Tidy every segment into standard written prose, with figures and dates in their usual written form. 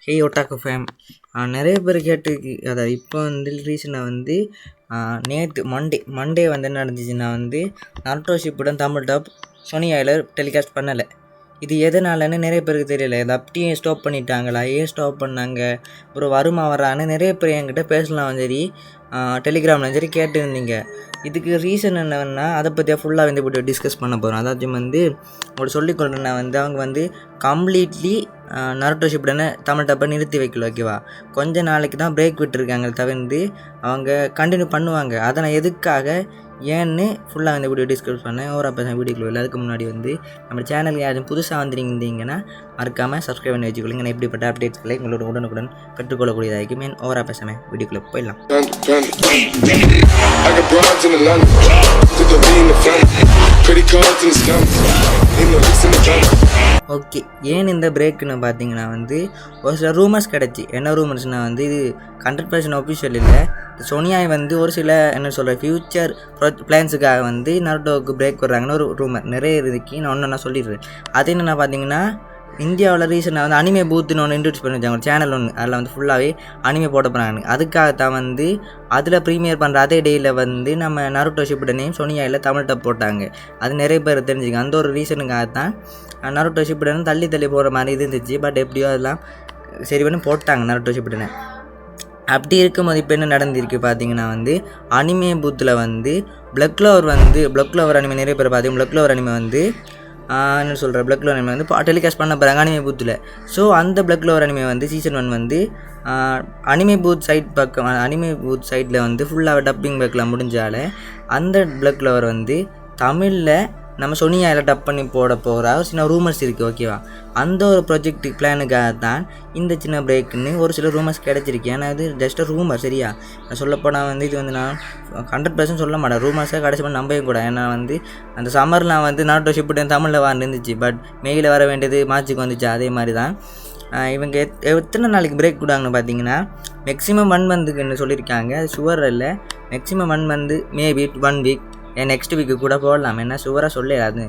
ஹே ஒட்டாக்கு fame நிறைய பேர் கேட்டு அதாவது இப்போ வந்து ரீசனாக வந்து நேற்று மண்டே வந்து என்ன நடந்துச்சுன்னா வந்து நருட்டோ ஷிப்புடன் தமிழ் டாப் சோனியாவில் டெலிகாஸ்ட் பண்ணலை. இது எதனாலன்னு நிறைய பேருக்கு தெரியல. இதை அப்படியே ஸ்டாப் பண்ணிட்டாங்களா, ஏன் ஸ்டாப் பண்ணாங்க, ஒரு வருமா வரான்னு நிறைய பேர் என்கிட்ட பேசலாம் சரி டெலிகிராமில் சரி கேட்டுருந்தீங்க. இதுக்கு ரீசன் என்னன்னா அதை பற்றியா ஃபுல்லாக வந்து இப்படி டிஸ்கஸ் பண்ண போகிறோம். அதாச்சும் வந்து உங்களுக்கு சொல்லிக்கொள்றேன்னா வந்து அவங்க வந்து கம்ப்ளீட்லி நருட்டோ ஷிப்புடனே தமிழ் டப்பை நிறுத்தி வைக்கல. ஓகேவா, கொஞ்ச நாளைக்கு தான் பிரேக் விட்டுருக்காங்க தவிர்த்து அவங்க கண்டினியூ பண்ணுவாங்க. அதை நான் எதுக்காக ஏன்னு ஃபுல்லாக வந்து வீடியோ டிஸ்கஸ் பண்ணேன். ஒரு அப்போ வீடியோக்குள்ள இல்லை. அதுக்கு முன்னாடி வந்து நம்ம சேனலுக்கு யாரும் புதுசாக வந்துருந்தீங்கன்னா மறக்காமல் சப்ஸ்கிரைப் பண்ணி வச்சுக்கொள்ளுங்க. நான் இப்படிப்பட்ட அப்டேட்ஸ்களை உங்களோட உடனுக்குடன் பெற்றுக்கொள்ளக்கூடியதாகி மேன் ஓவரா பேசாமல் வீடியோக்குள்ளே போயிடலாம். ஓகே, ஏன் இந்த பிரேக்குன்னு பார்த்தீங்கன்னா வந்து ஒரு சில ரூமர்ஸ் கிடச்சி. என்ன ரூமர்ஸ்னால் வந்து இது 100% ஒஃபிஷியல் இல்லை. சோனியா வந்து ஒரு சில என்ன சொல்கிற ஃப்யூச்சர் பிளான்ஸுக்காக வந்து நருட்டோவுக்கு பிரேக் வர்றாங்கன்னு ஒரு ரூமர் நிறைய இருக்கு. நான் ஒன்று சொல்லிடுறேன். அது என்னென்னா பார்த்தீங்கன்னா இந்தியாவில் ரீசனாக வந்து அனிமே பூத்துன்னு ஒன்று இன்ட்ரடியூஸ் பண்ணி வச்சாங்க, ஒரு சேனல் ஒன்று. அதில் வந்து ஃபுல்லாகவே அனிமே போட போகிறாங்க. அதுக்காகத்தான் வந்து அதில் ப்ரீமியர் பண்ணுற அதே டேயில் வந்து நம்ம நருட்டோ ஷிப்புடனையும் சோனியாவில் தமிழ் டப் போட்டாங்க. அது நிறைய பேர் தெரிஞ்சுங்க. அந்த ஒரு ரீசனுக்காகத்தான் நருட்டோ ஷிப்புடனும் தள்ளி போகிற மாதிரி இருந்துச்சு. பட் எப்படியோ அதெல்லாம் சரி பண்ணி போட்டாங்க நருட்டோ ஷிப்புடனை. அப்படி இருக்கும்போது இப்போ என்ன நடந்திருக்கு பார்த்தீங்கன்னா வந்து அனிமே பூத்தில் வந்து பிளக் க்ளோவர் அனிமே நிறைய பேர் பார்த்தீங்க. பிளக் க்ளோவர் அனிமே வந்து என்ன சொல்கிற பிளக் க்ளோவர் அனிமே வந்து டெலிகாஸ்ட் பண்ண போகிறாங்க அனிமே பூத்தில். ஸோ அந்த பிளக் க்ளோவர் அனிமே வந்து சீசன் 1 வந்து அனிமே பூத் சைட்டில் வந்து ஃபுல்லாக டப்பிங் பேக்கில் முடிஞ்சால அந்த பிளக் க்ளோவர் வந்து தமிழில் நம்ம சோனியாவில் டப் பண்ணி போட போகிற ஒரு சின்ன ரூமர்ஸ் இருக்குது. ஓகேவா, அந்த ஒரு ப்ராஜெக்ட் பிளானுக்காக தான் இந்த சின்ன பிரேக்குன்னு ஒரு சில ரூமர்ஸ் கிடச்சிருக்கு. ஏன்னா இது ஜஸ்ட் ரூமர். சரியா, நான் சொல்லப்போனால் வந்து இது வந்து நான் 100% சொல்ல மாட்டேன். ரூமர்ஸாக கடைசி பண்ணி நம்பவே கூட. ஏன்னா வந்து அந்த சம்மர்லாம் வந்து நருட்டோ ஷிப்புடன் தமிழில் இருந்துச்சு. பட் மெயிலில் வர வேண்டியது மார்ச்சுக்கு வந்துச்சு. அதே மாதிரி தான் இவங்க எத்தனை நாளைக்கு பிரேக் விடுவாங்கன்னு பார்த்தீங்கன்னா மேக்ஸிமம் 1 மந்த்துக்குன்னு சொல்லியிருக்காங்க. அது ஷுவர் இல்லை. Maximum 1 month, maybe 1 week, next week கூட போடலாம். என்ன ஷுவராக சொல்லலாது.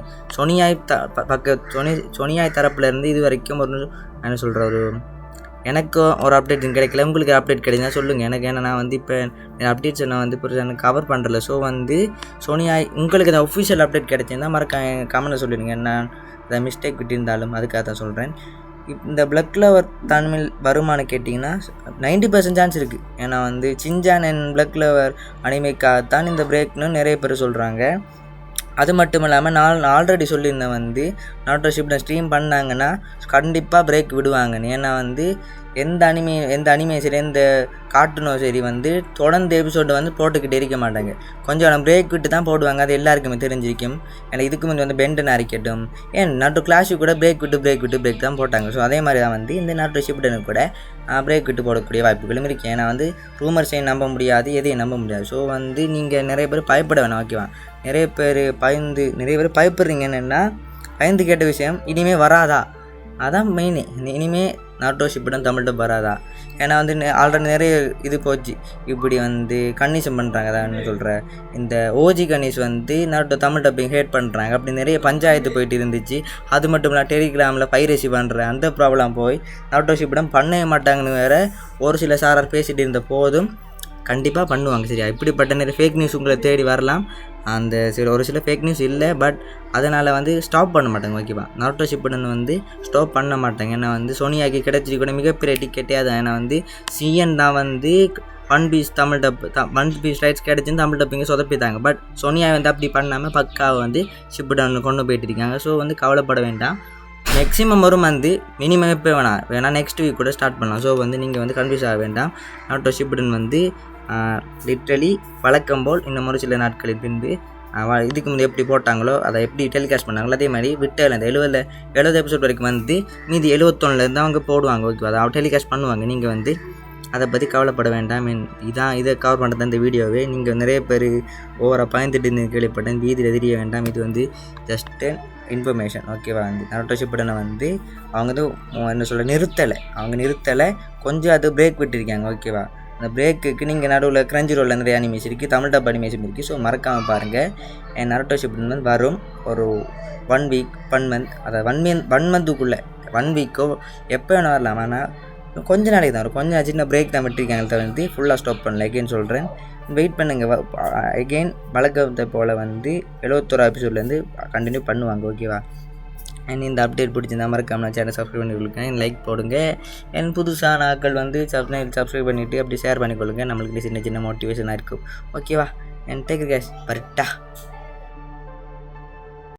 சோனியாய் தரப்புலேருந்து இது வரைக்கும் ஒரு என்ன சொல்கிற ஒரு எனக்கும் ஒரு அப்டேட் கிடைக்கல. உங்களுக்கு அப்டேட் கிடைச்சா சொல்லுங்கள் எனக்கு. ஏன்னா நான் வந்து இப்போ அப்டேட்ஸை நான் வந்து இப்போ எனக்கு கவர் பண்ணுறல. ஸோ வந்து சோனியாய் உங்களுக்கு அந்த ஒஃபிஷியல் அப்டேட் கிடைச்சிருந்தால் கமெண்ட்டில் சொல்லிடுங்க. நான் அதை மிஸ்டேக் விட்டிருந்தாலும் அதுக்காக தான் சொல்கிறேன். இந்த பிளக் க்ளோவர் தமிழ் வருமானு கேட்டிங்கன்னா 90% சான்ஸ் இருக்குது. ஏன்னா வந்து சின்சான் அண்ட் பிளக் க்ளோவர் அனிமேக்காகத்தான் இந்த பிரேக்னு நிறைய பேர் சொல்கிறாங்க. அது மட்டும் இல்லாமல் நான் ஆல்ரெடி சொல்லியிருந்தேன் வந்து நருட்டோ ஷிப்புடன் ஸ்ட்ரீம் பண்ணாங்கன்னா கண்டிப்பாக பிரேக் விடுவாங்கன்னு. ஏன்னா வந்து எந்த அனிமே சரி எந்த கார்ட்டூனோ சரி வந்து தொடர்ந்து எபிசோடு வந்து போட்டுக்கிட்டே இருக்க மாட்டாங்க. கொஞ்சம் பிரேக் விட்டு தான் போடுவாங்க. அது எல்லாருக்குமே தெரிஞ்சிருக்கும். ஏன்னா இதுக்கு முந்தைய வந்து பென்டன் அறிக்கட்டும், ஏன் நருட்டோ கிளாஷுக்கு கூட பிரேக் விட்டு தான் போட்டாங்க. ஸோ அதே மாதிரி தான் வந்து இந்த நருட்டோ ஷிப்புடனுக்கு கூட பிரேக் விட்டு போடக்கூடிய வாய்ப்புகளும் இருக்குது. ஏன்னா வந்து ரூமர்ஸையும் நம்ப முடியாது, எதையும் நம்ப முடியாது. ஸோ வந்து நீங்கள் நிறைய பேர் பயப்பட வேணாம். ஓகேவா, நிறைய பேர் பயப்படுறீங்க. என்னென்னா பயந்து கேட்ட விஷயம் இனிமேல் வராதா, அதான் மெயின். இனிமேல் நருட்டோ ஷிப்புடன் தமிழ் டப் வராதா. ஏன்னா வந்து ஆல்ரெடி நிறைய இது போச்சு. இப்படி வந்து கன்னிஷன் பண்ணுறாங்க. அதான் சொல்கிற இந்த ஓஜி கன்னிஸ் வந்து நருட்டோ தமிழ் டப்பிங் ஹேட் பண்ணுறாங்க. அப்படி நிறைய பஞ்சாயத்து போயிட்டு இருந்துச்சு. அது மட்டும் இல்லை டெலிகிராமில் பைரசி பண்ணுற அந்த ப்ராப்ளம் போய் நருட்டோ ஷிப்புடன் பண்ணவே மாட்டாங்கன்னு வேறு ஒரு சில சாரார் பேசிகிட்டு இருந்த போதும் கண்டிப்பாக பண்ணுவாங்க. சரியா, இப்படிப்பட்ட நிறைய ஃபேக் நியூஸ் உங்களை தேடி வரலாம். அந்த ஒரு சில ஃபேக் நியூஸ் இல்லை, பட் அதனால் வந்து ஸ்டாப் பண்ண மாட்டாங்க. ஓகேவா, நருட்டோ ஷிப்புடன் வந்து ஸ்டாப் பண்ண மாட்டாங்க. ஏன்னா வந்து சோனியாக்கு கிடைச்சிட்டு கூட மிகப்பெரிய டிக்கெட்டே அதான். ஏன்னா வந்து சிஎன் தான் வந்து ஒன் பீஸ் ரைட்ஸ் கிடைச்சின்னு தமிழ் டப்பிங்க சொதப்பிட்டாங்க. பட் சோனியா வந்து அப்படி பண்ணாமல் பக்காவை வந்து ஷிப்புடன் கொண்டு போயிட்டு இருக்காங்க. ஸோ வந்து கவலைப்பட வேண்டாம். மேக்ஸிமம் ஒரு மந்த்து, மினிமம் எப்போ வேணால் நெக்ஸ்ட் வீக் கூட ஸ்டார்ட் பண்ணலாம். ஸோ வந்து நீங்கள் வந்து கன்ஃபியூஸ் ஆக வேண்டாம். நருட்டோ ஷிப்புடன் வந்து லிட்ரலி வழக்கம் போல் இன்னும் ஒரு சில நாட்களில் பின்பு இதுக்கு முந்தைய எப்படி போட்டாங்களோ அதை எப்படி டெலிகாஸ்ட் பண்ணாங்களோ அதே மாதிரி விட்டு அந்த 70 எபிசோட் வரைக்கும் வந்து மீதி 71 அவங்க போடுவாங்க. ஓகேவா, அதை டெலிகாஸ்ட் பண்ணுவாங்க. நீங்கள் வந்து அதை பற்றி கவலைப்பட வேண்டாம். இதை கவர் பண்ணுறது இந்த வீடியோவே. நீங்கள் நிறைய பேர் ஓவராக பயந்துட்டு கேள்விப்பட்டேன். வீதியில் தெரிய வேண்டாம். இது வந்து ஜஸ்ட்டு இன்ஃபர்மேஷன். ஓகேவா, வந்து நருட்டோ ஷிப்புடனை வந்து அவங்க வந்து என்ன சொல்ல நிறுத்தலை கொஞ்சம் அது பிரேக் விட்டுருக்காங்க. ஓகேவா, அந்த பிரேக்குக்கு நீங்கள் நடுவில் கிரஞ்சி ரோலில் நிறைய அனிமேஷன் இருக்குது, தமிழ் டப் அனிமேஷன் இருக்குது. ஸோ மறக்காமல் பாருங்கள். நருட்டோ ஷிப்புடன் வந்து வரும் ஒரு 1 வீக் 1 மந்த், அதை 1 மந்த்துக்குள்ளே 1 வீக்கோ எப்போ வேணால் வரலாம். ஆனால் கொஞ்ச நாளைக்கு தான் வரும், கொஞ்சம் சின்ன பிரேக் தான் விட்டுருக்காங்க தவிர்த்து ஃபுல்லாக ஸ்டாப் பண்ணல. எகெயின் சொல்கிறேன், வெயிட் பண்ணுங்கள். எகெயின் வழக்கத்தை போல் வந்து 71 எபிசோட்லேருந்து கண்டினியூ பண்ணுவாங்க. ஓகேவா? அண்ட் இந்த அப்டேட் பிடிச்சிருந்தா மறக்காம நான் சேனல் சப்ஸ்கிரைப் பண்ணி கொடுங்க, லைக் போடுங்க. என் புதுசான ஆட்கள் வந்து சப்ஸ்கிரைப் பண்ணிவிட்டு அப்படி ஷேர் பண்ணிக்கொள்ளுங்க. நம்மளுக்கு சின்ன சின்ன மோட்டிவேஷனாக இருக்கும். ஓகேவா? And take care parotta.